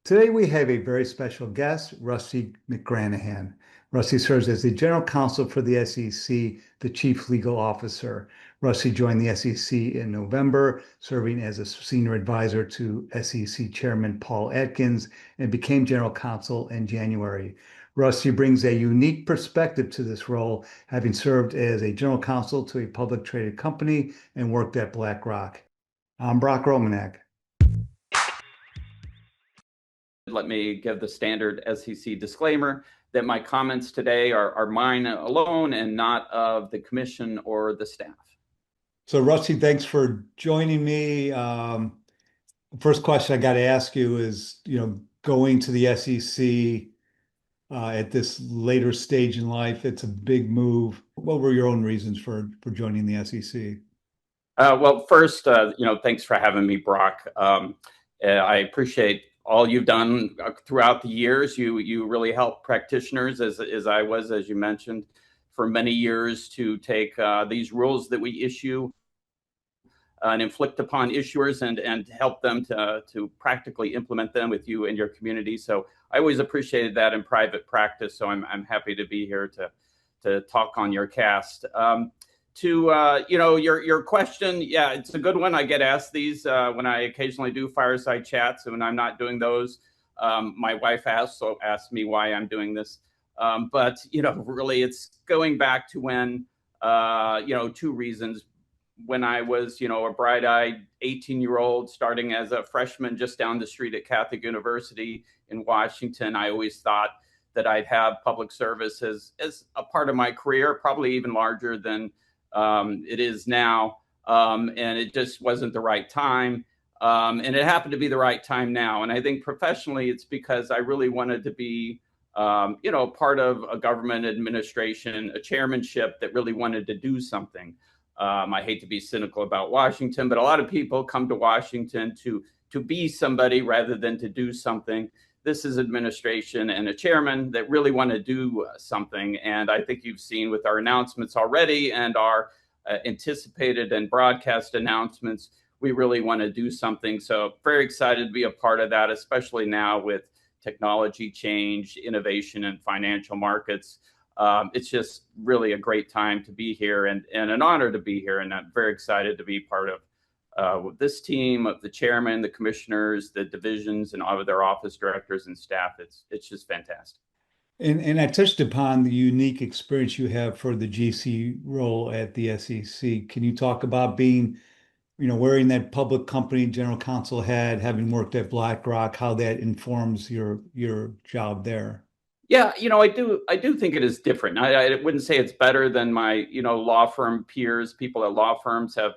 Today we have a very special guest, Rusty McGranahan. Rusty serves as the General Counsel for the SEC, the Chief Legal Officer. Rusty joined the SEC in November, serving as a senior advisor to SEC Chairman Paul Atkins, and became General Counsel in January. Rusty brings a unique perspective to this role, having served as a General Counsel to a public traded company and worked at BlackRock. I'm Brock Romanek. Let me give the standard SEC disclaimer that my comments today are mine alone and not of the commission or the staff. So Rusty, thanks for joining me. First question I got to ask you is, going to the SEC at this later stage in life, it's a big move. What were your own reasons for joining the SEC? Well, first, thanks for having me, Brock. I appreciate all you've done throughout the years. You really helped practitioners, as I was, as you mentioned, for many years to take these rules that we issue and inflict upon issuers and help them to practically implement them with you and your community. So I always appreciated that in private practice. So I'm happy to be here to talk on your cast. Your question, yeah, it's a good one. I get asked these when I occasionally do fireside chats, and when I'm not doing those, my wife asks me why I'm doing this. But really, it's going back to when, two reasons. When I was, a bright-eyed 18-year-old starting as a freshman just down the street at Catholic University in Washington, I always thought that I'd have public service as a part of my career, probably even larger than it is now, and it just wasn't the right time, and it happened to be the right time now. And I think professionally, it's because I really wanted to be, part of a government administration, a chairmanship that really wanted to do something. I hate to be cynical about Washington, but a lot of people come to Washington to be somebody rather than to do something. This is administration and a chairman that really want to do something. And I think you've seen with our announcements already and our anticipated and broadcast announcements, we really want to do something. So very excited to be a part of that, especially now with technology change, innovation, and financial markets. It's just really a great time to be here and an honor to be here. And I'm very excited to be part of this team of the chairman, the commissioners, the divisions, and all of their office directors and staff. It's just fantastic. And I touched upon the unique experience you have for the GC role at the SEC. Can you talk about being, wearing that public company general counsel hat, having worked at BlackRock, how that informs your job there? Yeah, I do think it is different. I wouldn't say it's better than my, law firm peers. People at law firms have,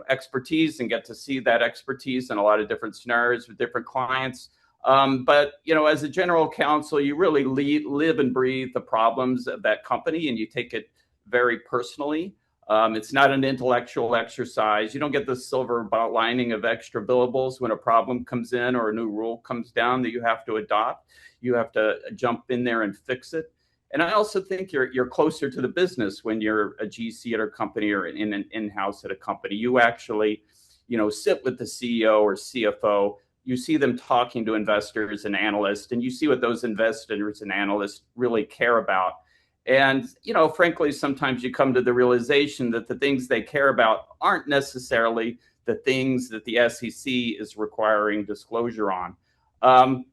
expertise and get to see that expertise in a lot of different scenarios with different clients. But, as a general counsel, you really live and breathe the problems of that company, and you take it very personally. It's not an intellectual exercise. You don't get the silver lining of extra billables when a problem comes in or a new rule comes down that you have to adopt. You have to jump in there and fix it. And I also think you're closer to the business when you're a GC at a company or in an in-house at a company. You actually, sit with the CEO or CFO. You see them talking to investors and analysts, and you see what those investors and analysts really care about. And, frankly, sometimes you come to the realization that the things they care about aren't necessarily the things that the SEC is requiring disclosure on.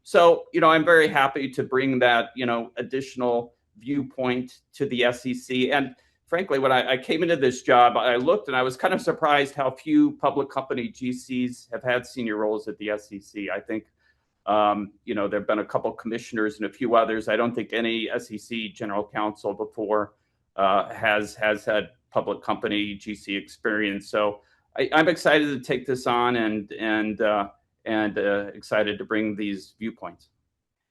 So, I'm very happy to bring that, additional viewpoint to the SEC. And frankly, when I came into this job, I looked and I was kind of surprised how few public company GCs have had senior roles at the SEC. I think, there have been a couple of commissioners and a few others. I don't think any SEC general counsel before has had public company GC experience. So I'm excited to take this on and excited to bring these viewpoints.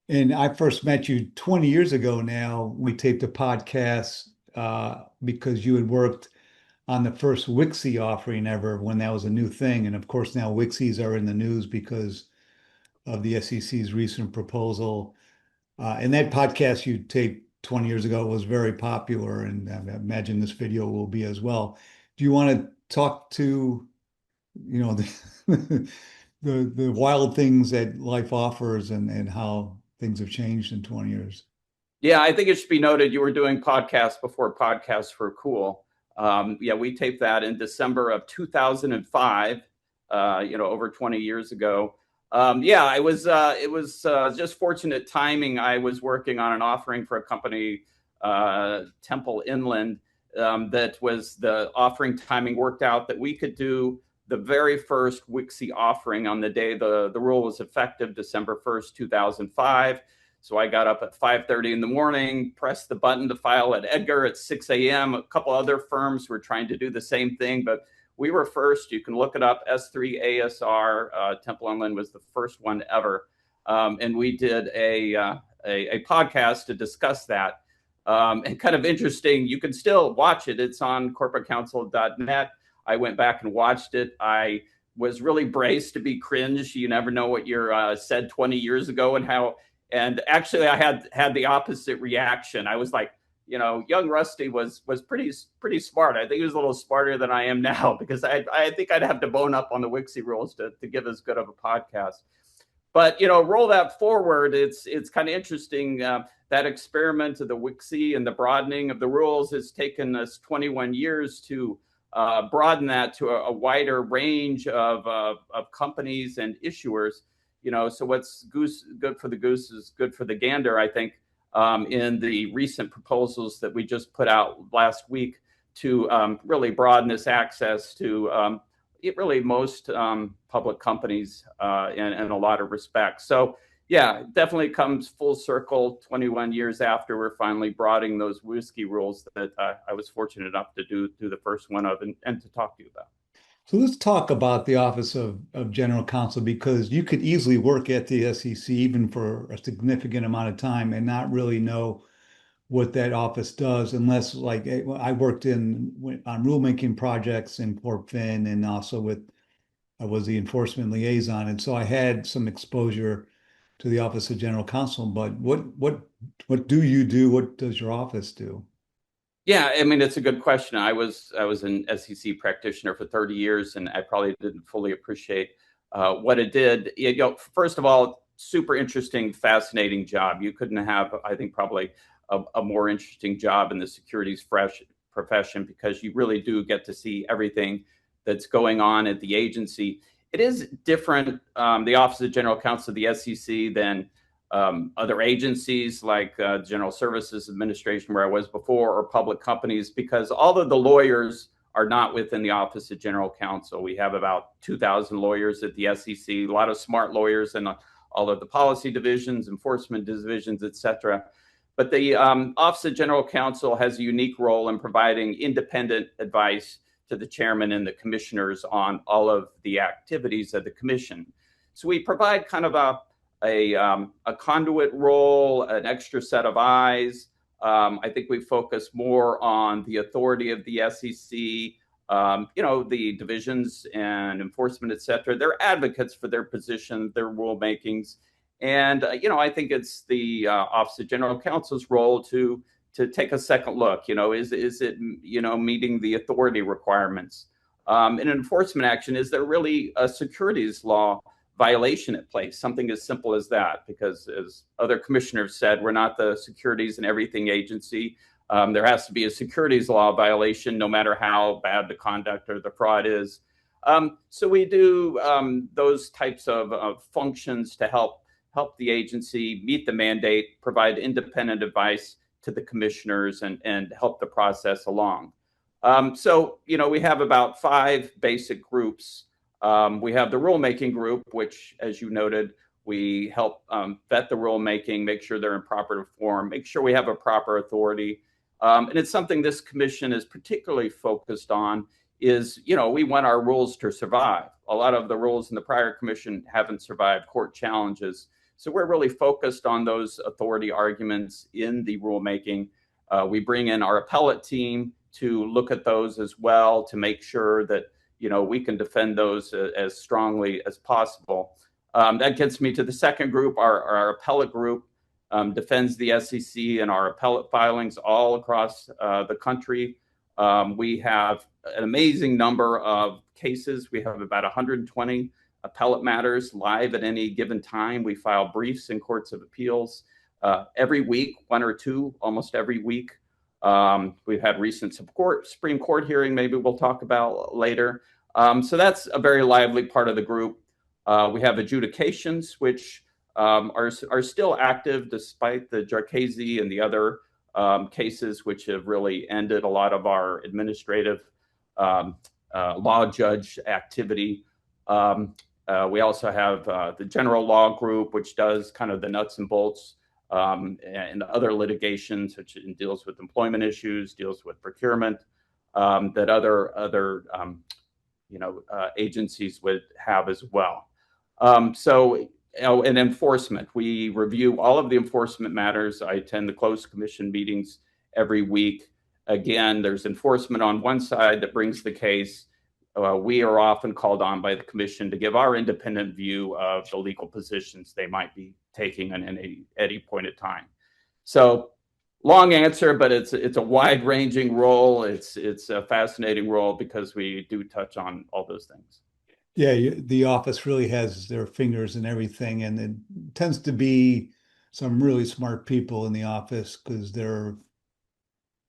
And I first met you 20 years ago now. We taped a podcast because you had worked on the first WIXI offering ever when that was a new thing. And of course, now WIXIs are in the news because of the SEC's recent proposal. And that podcast you taped 20 years ago was very popular, and I imagine this video will be as well. Do you want to talk to, the wild things that life offers and how things have changed in 20 years. Yeah, I think it should be noted you were doing podcasts before podcasts were cool. Yeah, we taped that in December of 2005, over 20 years ago. Yeah, I was. It was just fortunate timing. I was working on an offering for a company, Temple Inland, that was the offering timing worked out that we could do the very first WIXI offering on the day the rule was effective, December 1st, 2005. So I got up at 5:30 in the morning, pressed the button to file at Edgar at 6 a.m. A couple other firms were trying to do the same thing, but we were first. You can look it up. S3ASR, Temple Inland was the first one ever. And we did a podcast to discuss that. And kind of interesting, you can still watch it. It's on corporatecounsel.net. I went back and watched it. I was really braced to be cringe. You never know what you're said 20 years ago and how. And actually, I had the opposite reaction. I was like, young Rusty was pretty smart. I think he was a little smarter than I am now because I think I'd have to bone up on the WIXI rules to give as good of a podcast. But roll that forward. It's kind of interesting. That experiment of the WIXI and the broadening of the rules has taken us 21 years to broaden that to a wider range of companies and issuers. So what's good for the goose is good for the gander, I think, in the recent proposals that we just put out last week to really broaden this access to really most public companies in a lot of respects. So, yeah, definitely comes full circle 21 years after we're finally broadening those WISC rules that I was fortunate enough to do the first one of and to talk to you about. So let's talk about the Office of General Counsel because you could easily work at the SEC even for a significant amount of time and not really know what that office does unless like I worked on rulemaking projects in Corp Fin and also I was the enforcement liaison. And so I had some exposure to the Office of General Counsel. But what do you do? What does your office do? Yeah, I mean, it's a good question. I was an SEC practitioner for 30 years, and I probably didn't fully appreciate what it did. First of all, super interesting, fascinating job. You couldn't have, I think, probably a more interesting job in the securities profession because you really do get to see everything that's going on at the agency. It is different, the Office of General Counsel of the SEC, than other agencies like General Services Administration, where I was before, or public companies, because all of the lawyers are not within the Office of General Counsel. We have about 2,000 lawyers at the SEC, a lot of smart lawyers in all of the policy divisions, enforcement divisions, et cetera. But the Office of General Counsel has a unique role in providing independent advice to the chairman and the commissioners on all of the activities of the commission. So we provide kind of a conduit role, an extra set of eyes. I think we focus more on the authority of the SEC, the divisions and enforcement, et cetera. They're advocates for their position, their rulemakings. And, I think it's the Office of General Counsel's role to take a second look. Is it, meeting the authority requirements? In enforcement action, is there really a securities law violation at place, something as simple as that? Because as other commissioners said, we're not the securities and everything agency. There has to be a securities law violation, no matter how bad the conduct or the fraud is. So we do those types of functions to help the agency meet the mandate, provide independent advice to the commissioners, and help the process along. So, we have about 5 basic groups. We have the rulemaking group, which, as you noted, we help vet the rulemaking, make sure they're in proper form, make sure we have a proper authority. And it's something this commission is particularly focused on is, we want our rules to survive. A lot of the rules in the prior commission haven't survived court challenges. So we're really focused on those authority arguments in the rulemaking. We bring in our appellate team to look at those as well to make sure that we can defend those as strongly as possible. That gets me to the second group. Our appellate group defends the SEC and our appellate filings all across the country. We have an amazing number of cases. We have about 120 appellate matters live at any given time. We file briefs in courts of appeals every week, one or two, almost every week. We've had recent Supreme Court hearing, maybe we'll talk about later. So that's a very lively part of the group. We have adjudications, which are still active despite the Jarchese and the other cases, which have really ended a lot of our administrative law judge activity. We also have the general law group, which does kind of the nuts and bolts and other litigations, which deals with employment issues, deals with procurement, that other agencies would have as well. And enforcement, we review all of the enforcement matters. I attend the closed commission meetings every week. Again, there's enforcement on one side that brings the case. We are often called on by the commission to give our independent view of the legal positions they might be taking at any point in time. So long answer, but it's a wide-ranging role. It's a fascinating role because we do touch on all those things. Yeah, the office really has their fingers in everything, and it tends to be some really smart people in the office because they're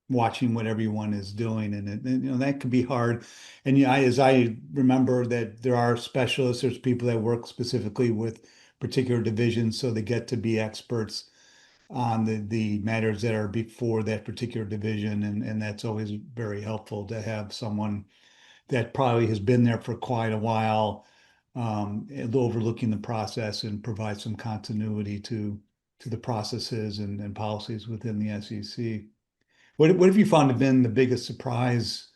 watching what everyone is doing, and that can be hard. And as I remember, that there are specialists, there's people that work specifically with particular divisions, so they get to be experts on the matters that are before that particular division, and that's always very helpful to have someone that probably has been there for quite a while, overlooking the process and provide some continuity to the processes and policies within the SEC. What have you found to have been the biggest surprise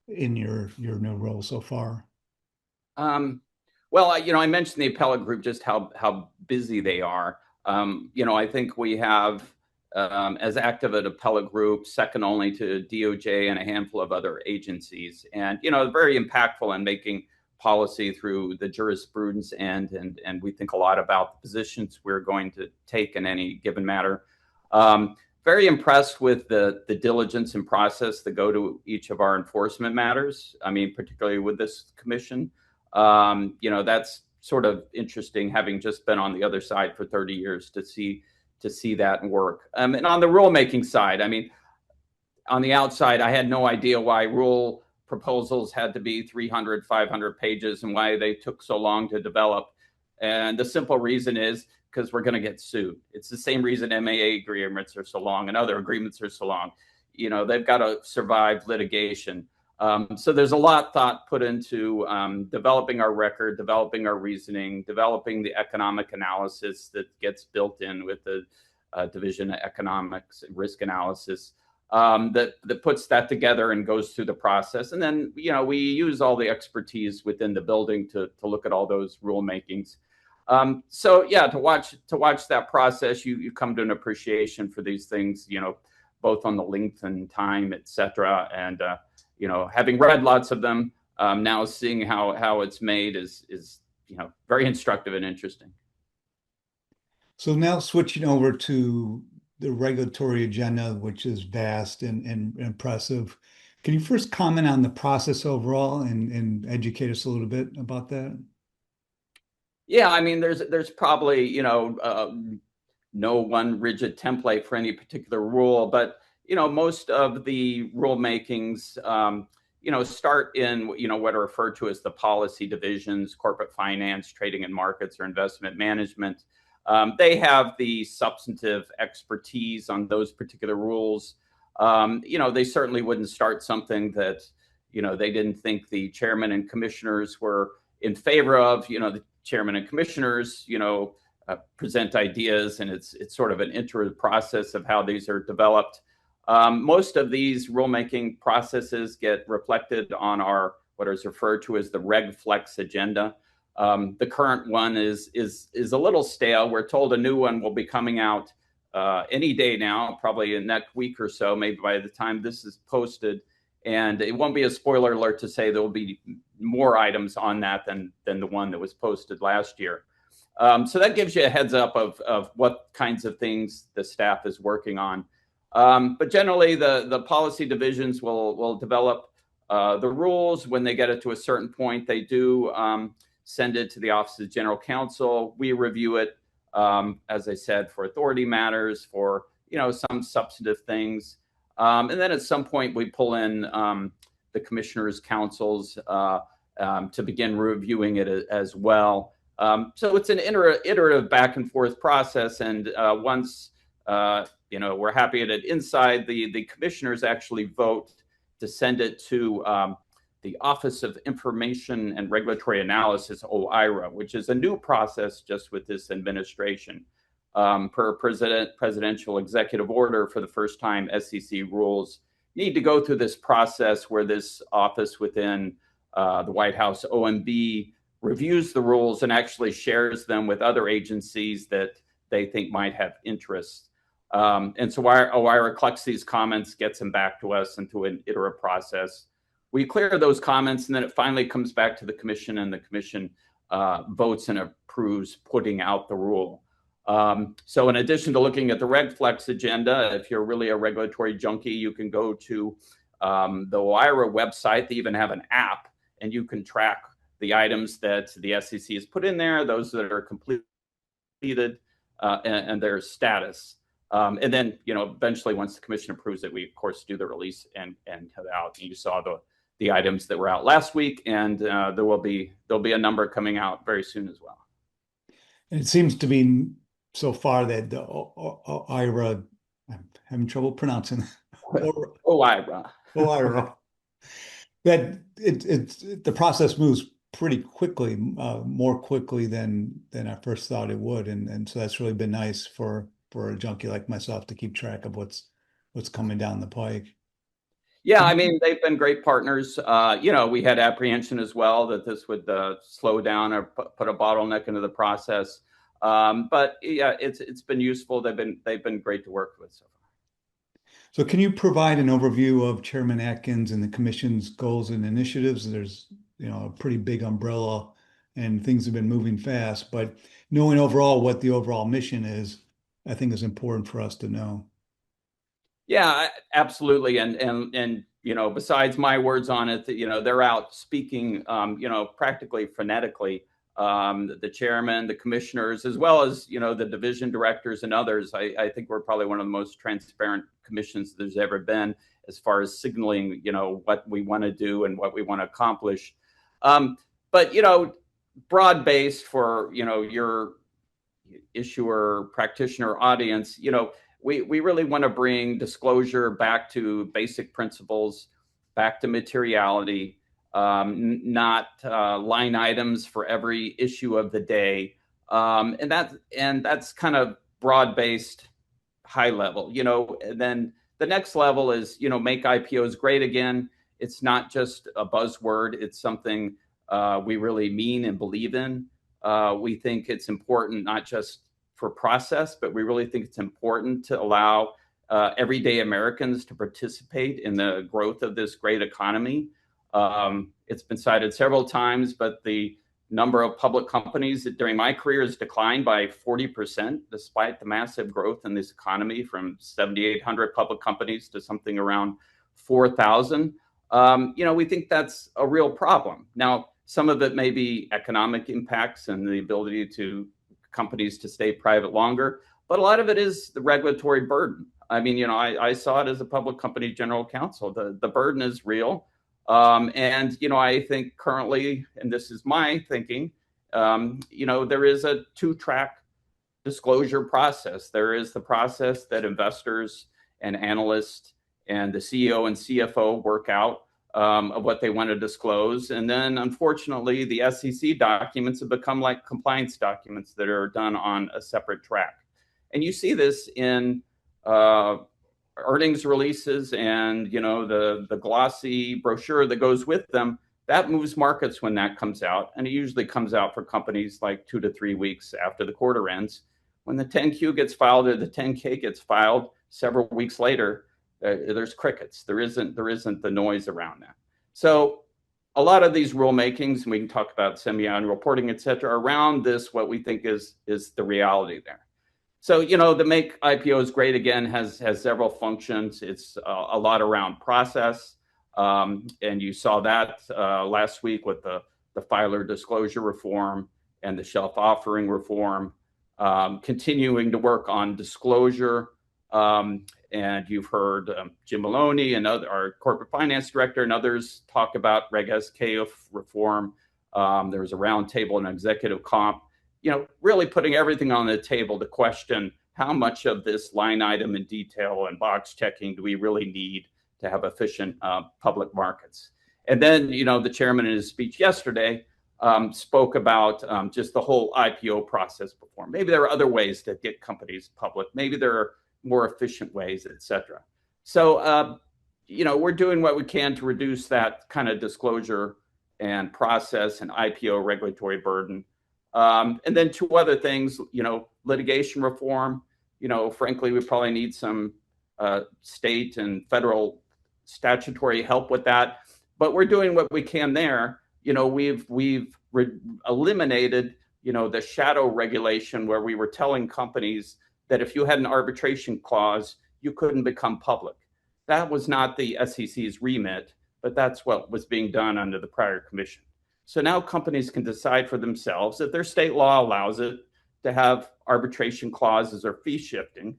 in your new role so far? Well, I mentioned the appellate group, just how busy they are. I think we have as active an appellate group, second only to DOJ and a handful of other agencies, and very impactful in making policy through the jurisprudence and we think a lot about the positions we're going to take in any given matter. Very impressed with the diligence and process that go to each of our enforcement matters. I mean, particularly with this commission, that's sort of interesting, having just been on the other side for 30 years to see that work. And on the rulemaking side, I mean, on the outside, I had no idea why rule proposals had to be 300, 500 pages and why they took so long to develop. And the simple reason is because we're going to get sued. It's the same reason MAA agreements are so long and other agreements are so long. They've got to survive litigation. So there's a lot thought put into developing our record, developing our reasoning, developing the economic analysis that gets built in with the Division of Economics and Risk Analysis that puts that together and goes through the process. And then, we use all the expertise within the building to look at all those rulemakings. So yeah, to watch that process, you come to an appreciation for these things, both on the length and time, et cetera. And, having read lots of them, now seeing how it's made is very instructive and interesting. So now switching over to the regulatory agenda, which is vast and impressive. Can you first comment on the process overall and educate us a little bit about that? Yeah, I mean, there's probably, no one rigid template for any particular rule, but, most of the rulemakings, start in, what are referred to as the policy divisions, corporate finance, trading and markets, or investment management. They have the substantive expertise on those particular rules. They certainly wouldn't start something that, they didn't think the chairman and commissioners were in favor of. The chairman and commissioners, present ideas, and it's sort of an iterative process of how these are developed. Most of these rulemaking processes get reflected on our what is referred to as the Reg Flex agenda. The current one is a little stale. We're told a new one will be coming out any day now, probably in next week or so, maybe by the time this is posted. And it won't be a spoiler alert to say there will be more items on that than the one that was posted last year. So that gives you a heads up of what kinds of things the staff is working on. But generally, the policy divisions will develop the rules. When they get it to a certain point, they do send it to the Office of General Counsel. We review it, as I said, for authority matters, for some substantive things, and then at some point we pull in the commissioners' counsels to begin reviewing it as well. So it's an iterative back and forth process, and once we're happy that inside the commissioners actually vote to send it to the Office of Information and Regulatory Analysis, OIRA, which is a new process just with this administration. Per presidential executive order, for the first time, SEC rules need to go through this process where this office within the White House, OMB, reviews the rules and actually shares them with other agencies that they think might have interest. And so OIRA collects these comments, gets them back to us into an iterative process. We clear those comments, and then it finally comes back to the commission, and the commission votes and approves putting out the rule. So in addition to looking at the RegFlex agenda, if you're really a regulatory junkie, you can go to the OIRA website. They even have an app, and you can track the items that the SEC has put in there, those that are completed, and their status. And then, eventually, once the commission approves it, we, of course, do the release and head out. And you saw the items that were out last week, and there'll be a number coming out very soon as well. And it seems to be so far that the OIRA, I'm having trouble pronouncing OIRA, that the process moves pretty quickly, more quickly than I first thought it would, and so that's really been nice for a junkie like myself to keep track of what's coming down the pike. Yeah, I mean, they've been great partners. We had apprehension as well that this would slow down or put a bottleneck into the process. But yeah, it's been useful. They've been great to work with so far. So can you provide an overview of Chairman Atkins and the commission's goals and initiatives? There's a pretty big umbrella, and things have been moving fast, but knowing overall what the overall mission is, I think is important for us to know. Yeah, absolutely. And besides my words on it, they're out speaking, practically frenetically. The chairman, the commissioners, as well as, the division directors and others. I think we're probably one of the most transparent commissions there's ever been as far as signaling, what we want to do and what we want to accomplish. But, broad-based for, your issuer practitioner audience, we really want to bring disclosure back to basic principles, back to materiality, not line items for every issue of the day. And that's kind of broad-based, high level, and then the next level is, make IPOs great again. It's not just a buzzword. It's something we really mean and believe in. We think it's important, not just for process, but we really think it's important to allow everyday Americans to participate in the growth of this great economy. It's been cited several times, but the number of public companies during my career has declined by 40%, despite the massive growth in this economy, from 7,800 public companies to something around 4,000. We think that's a real problem. Now, some of it may be economic impacts and the ability to companies to stay private longer, but a lot of it is the regulatory burden. I mean, I saw it as a public company general counsel. The burden is real. And, I think currently, and this is my thinking, there is a two-track disclosure process. There is the process that investors and analysts and the CEO and CFO work out of what they want to disclose. And then, unfortunately, the SEC documents have become like compliance documents that are done on a separate track. And you see this in earnings releases and, the glossy brochure that goes with them. That moves markets when that comes out. And it usually comes out for companies like 2 to 3 weeks after the quarter ends. When the 10Q gets filed or the 10K gets filed several weeks later, there's crickets. There isn't the noise around that. So a lot of these rulemakings, and we can talk about semi-annual reporting, et cetera, around this, what we think is the reality there. So, the Make IPOs Great Again has several functions. It's a lot around process. And you saw that last week with the the filer disclosure reform and the shelf offering reform, continuing to work on disclosure. And you've heard Jim Maloney and our corporate finance director and others talk about Reg SK reform. There was a roundtable in executive comp, really putting everything on the table to question how much of this line item in detail and box checking do we really need to have efficient public markets. And then, the chairman in his speech yesterday spoke about just the whole IPO process before. Maybe there are other ways to get companies public. Maybe there are more efficient ways, et cetera. So, we're doing what we can to reduce that kind of disclosure and process and IPO regulatory burden. And then two other things, litigation reform. Frankly, we probably need some state and federal statutory help with that. But we're doing what we can there. We've eliminated, the shadow regulation where we were telling companies that if you had an arbitration clause, you couldn't become public. That was not the SEC's remit, but that's what was being done under the prior commission. So now companies can decide for themselves, if their state law allows it, to have arbitration clauses or fee shifting.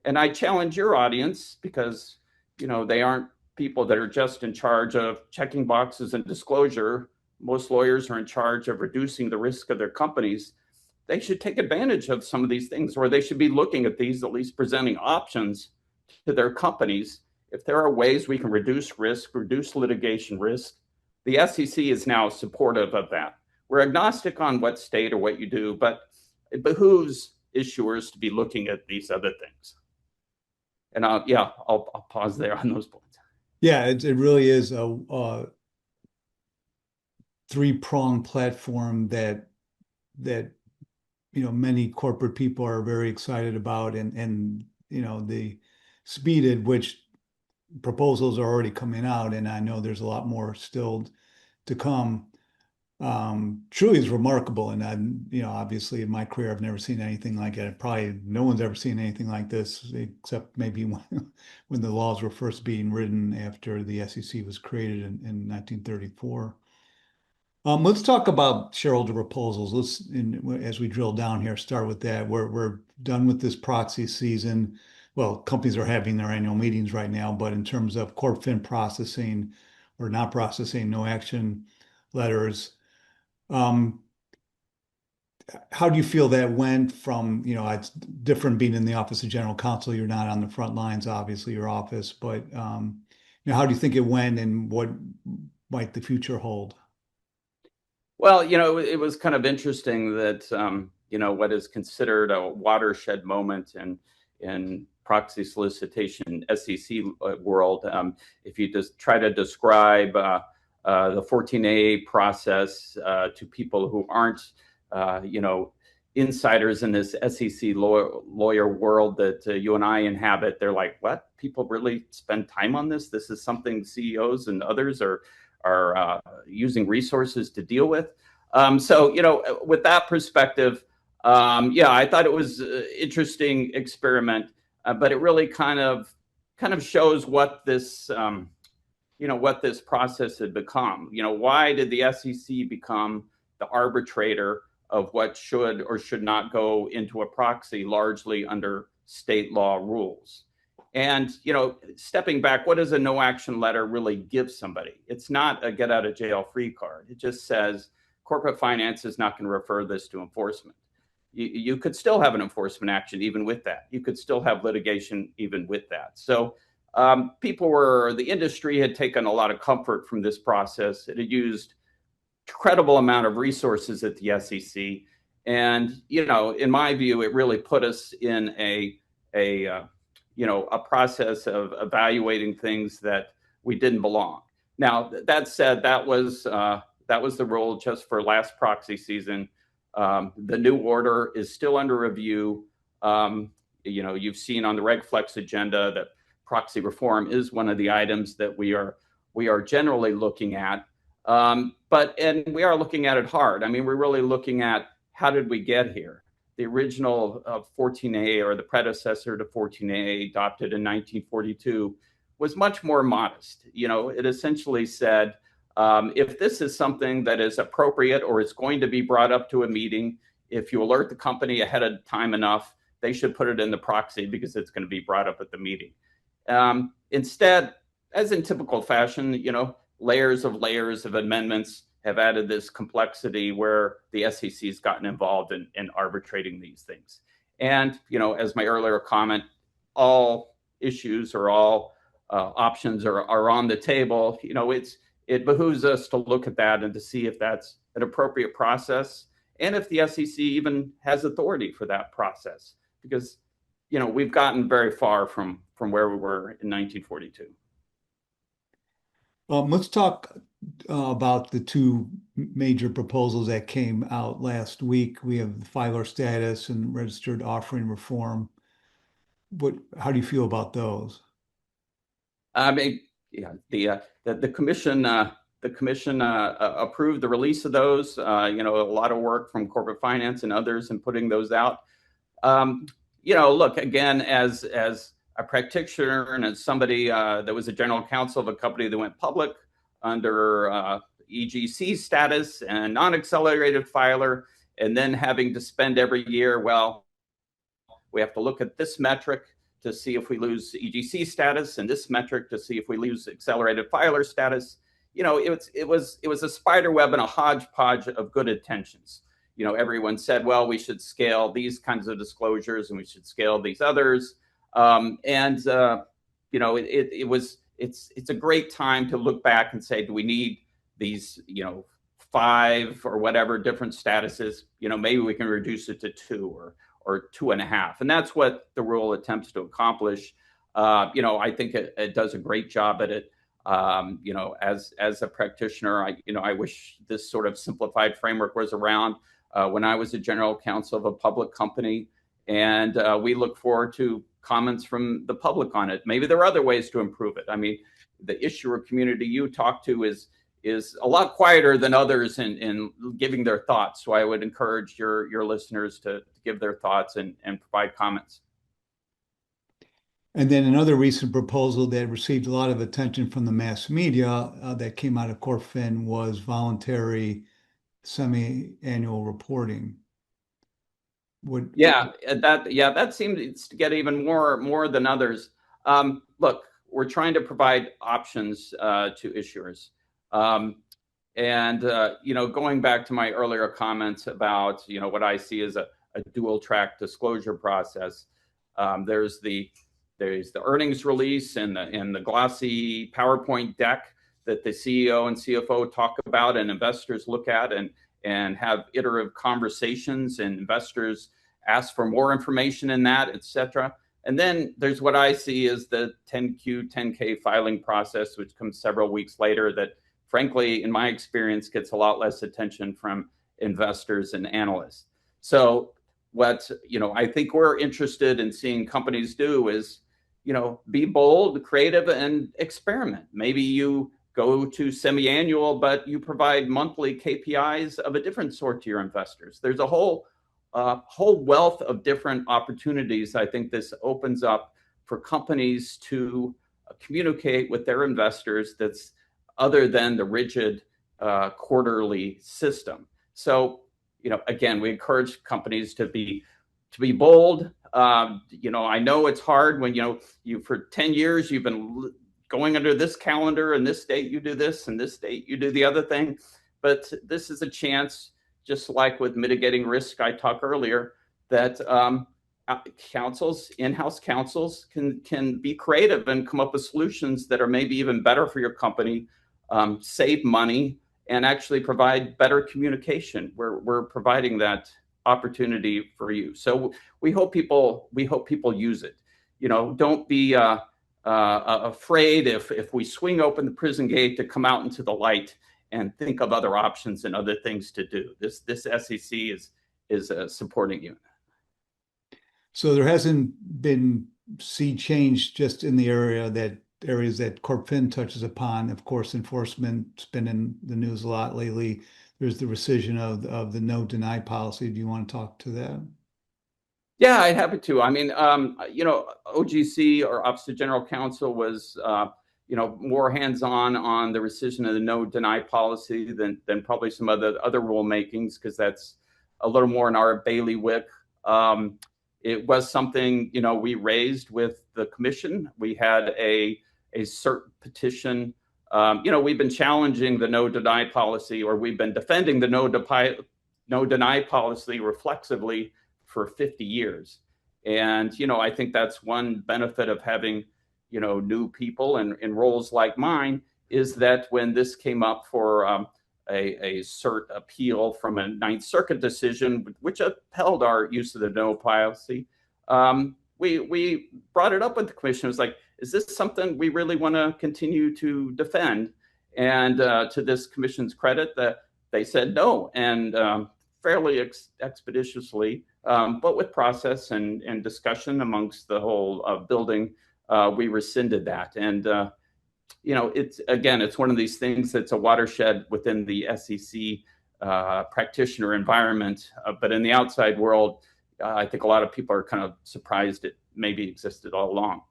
And I challenge your audience, because, they aren't people that are just in charge of checking boxes and disclosure. Most lawyers are in charge of reducing the risk of their companies. They should take advantage of some of these things, or they should be looking at these, at least presenting options to their companies. If there are ways we can reduce risk, reduce litigation risk, the SEC is now supportive of that. We're agnostic on what state or what you do, but it behooves issuers to be looking at these other things. And I'll pause there on those points. Yeah, it really is a three-pronged platform that many corporate people are very excited about, and the speed at which proposals are already coming out, and I know there's a lot more still to come. Truly is remarkable, and obviously in my career I've never seen anything like it. Probably no one's ever seen anything like this, except maybe when the laws were first being written after the SEC was created in 1934. Let's talk about shareholder proposals. As we drill down here, start with that. We're done with this proxy season. Well, companies are having their annual meetings right now, but in terms of Corp Fin processing or not processing, no action letters. How do you feel that went from, it's different being in the Office of General Counsel. You're not on the front lines, obviously, your office, but how do you think it went, and what might the future hold? Well, it was kind of interesting that, what is considered a watershed moment in proxy solicitation SEC world, if you just try to describe the 14A process to people who aren't, insiders in this SEC lawyer world that you and I inhabit, they're like, what? People really spend time on this? This is something CEOs and others are using resources to deal with. So, with that perspective, I thought it was an interesting experiment, but it really kind of shows what this, what this process had become. Why did the SEC become the arbitrator of what should or should not go into a proxy, largely under state law rules? And, stepping back, what does a no action letter really give somebody? It's not a get out of jail free card. It just says corporate finance is not going to refer this to enforcement. You could still have an enforcement action even with that. You could still have litigation even with that. So the industry had taken a lot of comfort from this process. It had used incredible amount of resources at the SEC. And, in my view, it really put us in a process of evaluating things that we didn't belong. Now, that said, that was the rule just for last proxy season. The new order is still under review. You've seen on the RegFlex agenda that proxy reform is one of the items that we are generally looking at. And we are looking at it hard. I mean, we're really looking at how did we get here? The original 14A, or the predecessor to 14A, adopted in 1942, was much more modest. It essentially said If this is something that is appropriate or is going to be brought up to a meeting, if you alert the company ahead of time enough, they should put it in the proxy because it's going to be brought up at the meeting. Instead, as in typical fashion, layers of amendments have added this complexity where the SEC has gotten involved in arbitrating these things. And, as my earlier comment, all issues or all options are on the table. It behooves us to look at that and to see if that's an appropriate process and if the SEC even has authority for that process. Because, we've gotten very far from where we were in 1942. Let's talk about the two major proposals that came out last week. We have the filer status and registered offering reform. How do you feel about those? I mean, yeah, the commission approved the release of those. A lot of work from corporate finance and others in putting those out. Look, again, as a practitioner and as somebody that was a general counsel of a company that went public under EGC status and non-accelerated filer, and then having to spend every year, well, we have to look at this metric to see if we lose EGC status and this metric to see if we lose accelerated filer status. It was a spider web and a hodgepodge of good intentions. Everyone said, well, we should scale these kinds of disclosures and we should scale these others. It's a great time to look back and say, do we need these, 5 or whatever different statuses? Maybe we can reduce it to 2 or 2.5. And that's what the rule attempts to accomplish. I think it does a great job at it. As a practitioner, I wish this sort of simplified framework was around when I was a general counsel of a public company. And we look forward to comments from the public on it. Maybe there are other ways to improve it. I mean, the issuer community you talk to is a lot quieter than others in giving their thoughts. So I would encourage your listeners to give their thoughts and provide comments. And then another recent proposal that received a lot of attention from the mass media that came out of Corp Fin was voluntary semi-annual reporting. That seems to get even more than others. Look, we're trying to provide options to issuers. Going back to my earlier comments about, what I see as a dual track disclosure process, there's the earnings release and the glossy PowerPoint deck that the CEO and CFO talk about and investors look at and have iterative conversations, and investors ask for more information in that, et cetera. And then there's what I see as the 10Q, 10K filing process, which comes several weeks later that, frankly, in my experience, gets a lot less attention from investors and analysts. So what, I think we're interested in seeing companies do is, be bold, creative, and experiment. Maybe you go to semi-annual, but you provide monthly KPIs of a different sort to your investors. There's a whole wealth of different opportunities. I think this opens up for companies to communicate with their investors that's other than the rigid quarterly system. So, again, we encourage companies to be bold. I know it's hard when, you for 10 years, you've been going under this calendar, and this date you do this, and this date you do the other thing. But this is a chance, just like with mitigating risk I talked earlier, that in-house counsels can be creative and come up with solutions that are maybe even better for your company, save money, and actually provide better communication. We're providing that opportunity for you. So we hope people use it. Don't be afraid if we swing open the prison gate to come out into the light and think of other options and other things to do. This SEC is supporting you. So there hasn't been sea change just in the areas that Corp Fin touches upon. Of course, enforcement's been in the news a lot lately. There's the rescission of the no deny policy. Do you want to talk to that? Yeah, I'd happy to. I mean, OGC, or Office of General Counsel, was, more hands-on on the rescission of the no deny policy than probably some other rulemakings, because that's a little more in our bailiwick. It was something we raised with the commission. We had a cert petition. We've been challenging the no deny policy, or we've been defending the no deny policy reflexively for 50 years. And, I think that's one benefit of having, new people in roles like mine, is that when this came up for a cert appeal from a Ninth Circuit decision, which upheld our use of the no policy, we brought it up with the commission. It was like, is this something we really want to continue to defend? And to this commission's credit, that they said no, and fairly expeditiously, but with process and discussion amongst the whole building, we rescinded that. And it's one of these things that's a watershed within the SEC practitioner environment, but in the outside world, I think a lot of people are kind of surprised it maybe existed all along.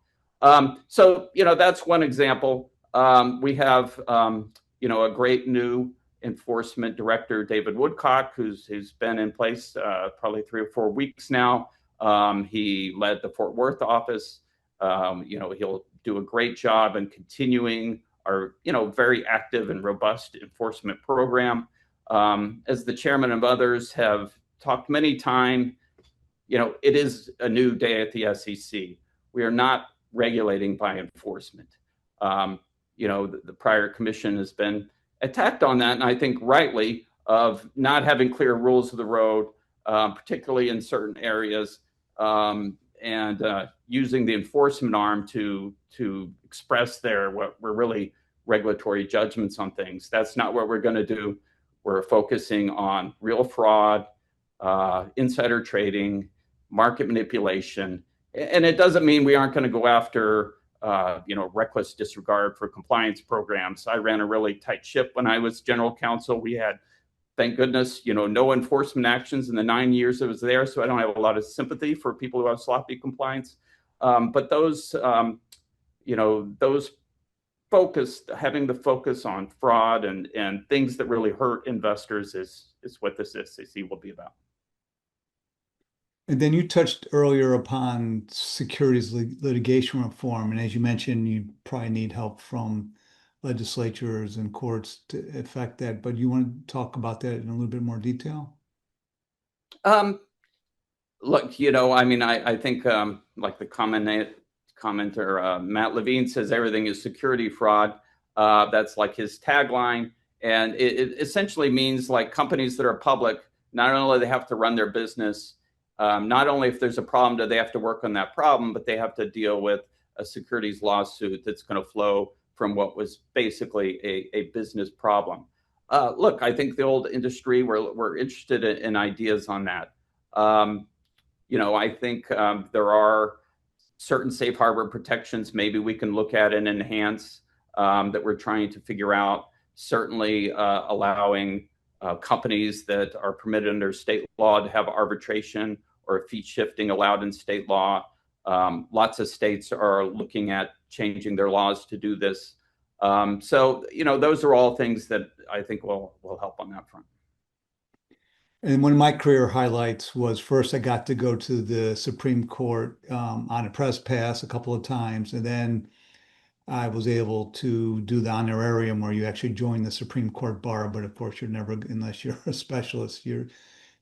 So that's one example. We have a great new enforcement director, David Woodcock, who's been in place probably 3 or 4 weeks now. He led the Fort Worth office. He'll do a great job in continuing our very active and robust enforcement program. As the chairman and others have talked many times, it is a new day at the SEC. We are not regulating by enforcement. The prior commission has been attacked on that, and I think rightly, of not having clear rules of the road, particularly in certain areas, and using the enforcement arm to express what were really regulatory judgments on things. That's not what we're going to do. We're focusing on real fraud, insider trading, market manipulation, and it doesn't mean we aren't going to go after reckless disregard for compliance programs. I ran a really tight ship when I was general counsel. We had, thank goodness, no enforcement actions in the 9 years I was there, so I don't have a lot of sympathy for people who have sloppy compliance. But those having the focus on fraud and things that really hurt investors is what this SEC will be about. And then you touched earlier upon securities litigation reform. And as you mentioned, you probably need help from legislatures and courts to affect that. But you want to talk about that in a little bit more detail? Look, I think like the commenter, Matt Levine says everything is security fraud. That's like his tagline. And it essentially means like companies that are public, not only do they have to run their business, not only if there's a problem do they have to work on that problem, but they have to deal with a securities lawsuit that's going to flow from what was basically a business problem. Look, I think the old industry, we're interested in ideas on that. I think there are certain safe harbor protections maybe we can look at and enhance that we're trying to figure out. Certainly allowing companies that are permitted under state law to have arbitration or fee shifting allowed in state law. Lots of states are looking at changing their laws to do this. So, those are all things that I think will help on that front. And one of my career highlights was first I got to go to the Supreme Court on a press pass a couple of times, and then I was able to do the honorarium where you actually join the Supreme Court bar, but of course you're never, unless you're a specialist,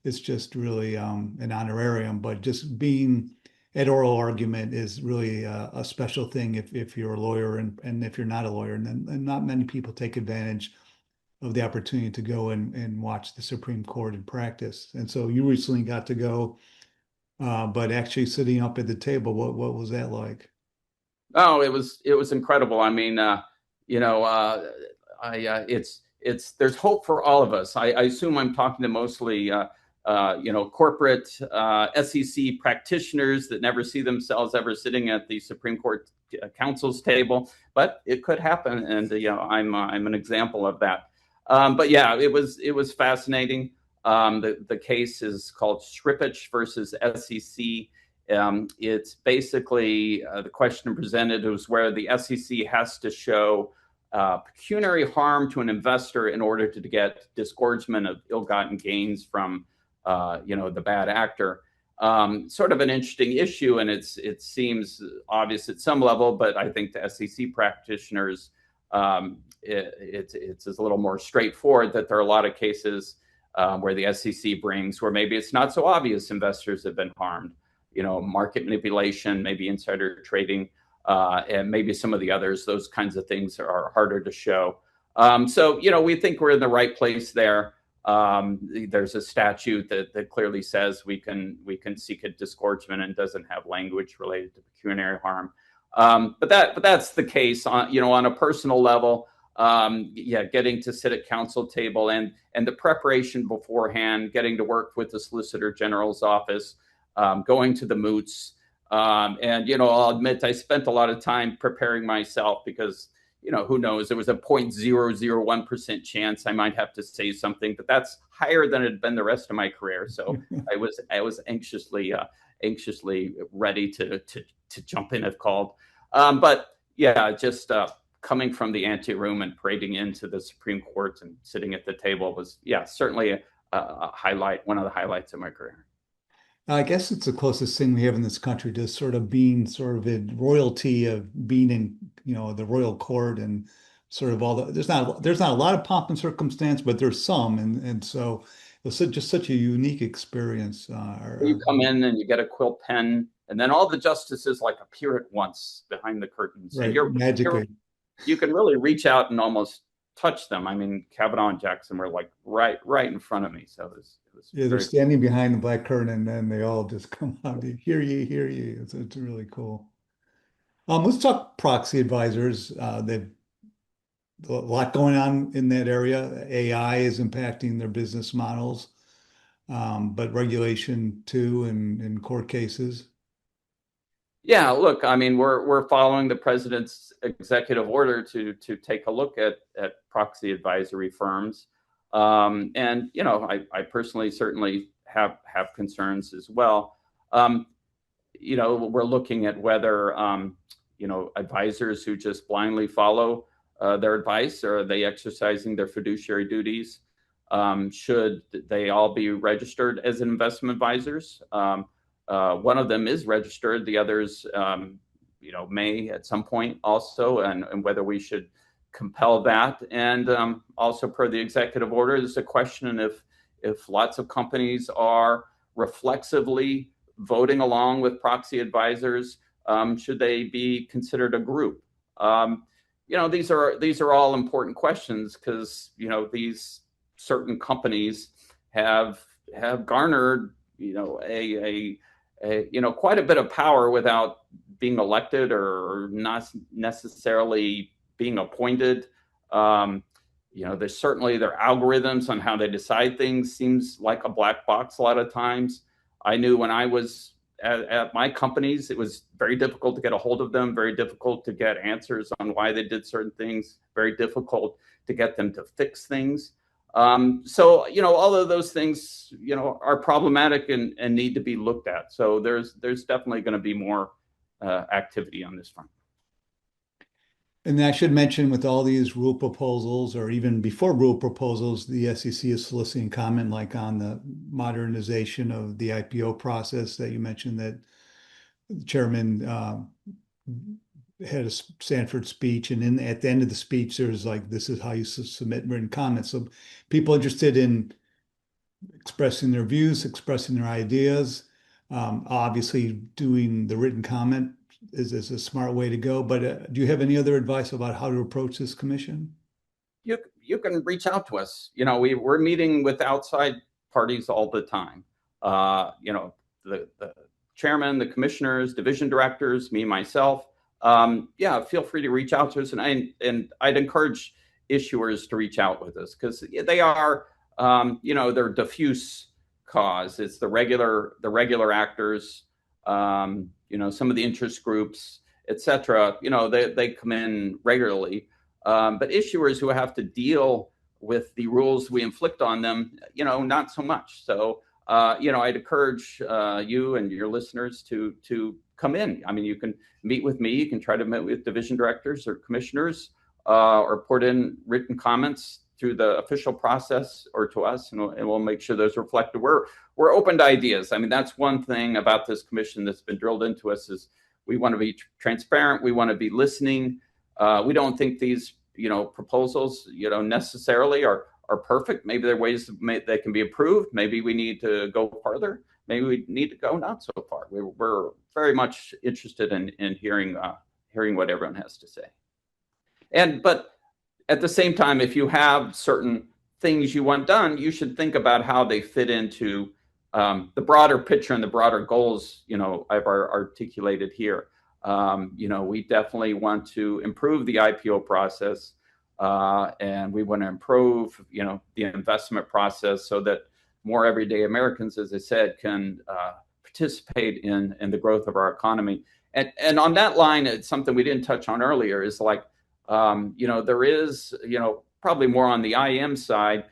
it's just really an honorarium. But just being at oral argument is really a special thing if you're a lawyer and if you're not a lawyer, and not many people take advantage of the opportunity to go and watch the Supreme Court in practice. And so you recently got to go, but actually sitting up at the table, what was that like? Oh, it was incredible. I mean, there's hope for all of us. I assume I'm talking to mostly, corporate SEC practitioners that never see themselves ever sitting at the Supreme Court counsel's table, but it could happen, and I'm an example of that. But yeah, it was fascinating. The case is called Shripich versus SEC. It's basically the question presented was where the SEC has to show pecuniary harm to an investor in order to get disgorgement of ill-gotten gains from the bad actor. Sort of an interesting issue, and it seems obvious at some level, but I think the SEC practitioners, it's a little more straightforward that there are a lot of cases where the SEC brings where maybe it's not so obvious investors have been harmed, market manipulation, maybe insider trading, and maybe some of the others. Those kinds of things are harder to show. So we think we're in the right place there. There's a statute that clearly says we can seek a disgorgement and doesn't have language related to pecuniary harm. But that's the case on a personal level. Getting to sit at counsel table and the preparation beforehand, getting to work with the Solicitor General's office, going to the moots. And I'll admit I spent a lot of time preparing myself because who knows, there was a 0.001% chance I might have to say something, but that's higher than it had been the rest of my career. So I was anxiously ready to jump in if called. But yeah, just coming from the ante room and parading into the Supreme Court and sitting at the table was certainly a highlight, one of the highlights of my career. I guess it's the closest thing we have in this country to sort of being sort of in royalty of being in, the royal court and sort of all the, there's not a lot of pomp and circumstance, but there's some. And so it's just such a unique experience. You come in and you get a quill pen and then all the justices appear at once behind the curtains. Right, And magically. you can really reach out and almost touch them. I mean, Kavanaugh and Jackson were right in front of me. So it was they're standing behind the black curtain and then they all just come out. Hear ye. It's really cool. Let's talk proxy advisors. They've a lot going on in that area. AI is impacting their business models, but regulation too in court cases. Yeah, look, I mean, we're following the president's executive order to take a look at proxy advisory firms, and I personally certainly have concerns as well. We're looking at whether advisors who just blindly follow their advice, or are they exercising their fiduciary duties? Should they all be registered as investment advisors? One of them is registered. The others, may at some point also, and whether we should compel that. And also per the executive order, there's a question if lots of companies are reflexively voting along with proxy advisors, should they be considered a group? These are all important questions because these certain companies have garnered quite a bit of power without being elected or not necessarily being appointed. There's certainly their algorithms on how they decide things seems like a black box a lot of times. I knew when I was at my companies, it was very difficult to get a hold of them, very difficult to get answers on why they did certain things, very difficult to get them to fix things. So all of those things, are problematic and need to be looked at. So there's definitely going to be more activity on this front. And I should mention with all these rule proposals, or even before rule proposals, the SEC is soliciting comment like on the modernization of the IPO process that you mentioned that the chairman had a Stanford speech, and at the end of the speech, there's this is how you submit written comments. So people interested in expressing their views, expressing their ideas, obviously doing the written comment is a smart way to go. But do you have any other advice about how to approach this commission? You can reach out to us. We're meeting with outside parties all the time. The chairman, the commissioners, division directors, me, myself. Feel free to reach out to us, and I'd encourage issuers to reach out with us because they are, they're diffuse cause. It's the regular actors, some of the interest groups, etc. They come in regularly, but issuers who have to deal with the rules we inflict on them, not so much. So I'd encourage you and your listeners to come in. I mean, you can meet with me. You can try to meet with division directors or commissioners, or put in written comments through the official process or to us, and we'll make sure those are reflected. We're open to ideas. I mean, that's one thing about this commission that's been drilled into us is we want to be transparent. We want to be listening. We don't think these proposals necessarily are perfect. Maybe there are ways they can be improved. Maybe we need to go farther. Maybe we need to go not so far. We're very much interested in hearing what everyone has to say. But at the same time, if you have certain things you want done, you should think about how they fit into the broader picture and the broader goals I've articulated here. We definitely want to improve the IPO process, and we want to improve the investment process so that more everyday Americans, as I said, can participate in the growth of our economy. And on that line, it's something we didn't touch on earlier, is like there is probably more on the IM side,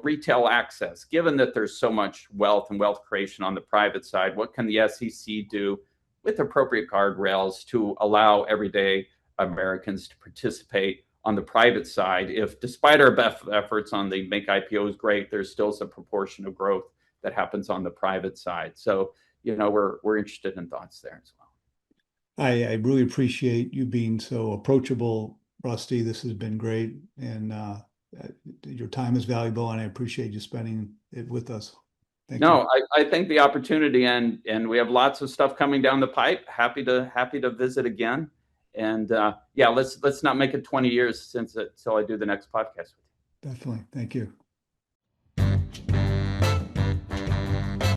retail access. Given that there's so much wealth and wealth creation on the private side, what can the SEC do with appropriate guardrails to allow everyday Americans to participate on the private side? If, despite our best efforts on the make IPOs great, there's still some proportion of growth that happens on the private side. So, we're interested in thoughts there as well. I really appreciate you being so approachable, Rusty. This has been great, and your time is valuable, and I appreciate you spending it with us. Thank you. I think the opportunity, and we have lots of stuff coming down the pipe. Happy to visit again, and let's not make it 20 years until I do the next podcast with you. Definitely. Thank you.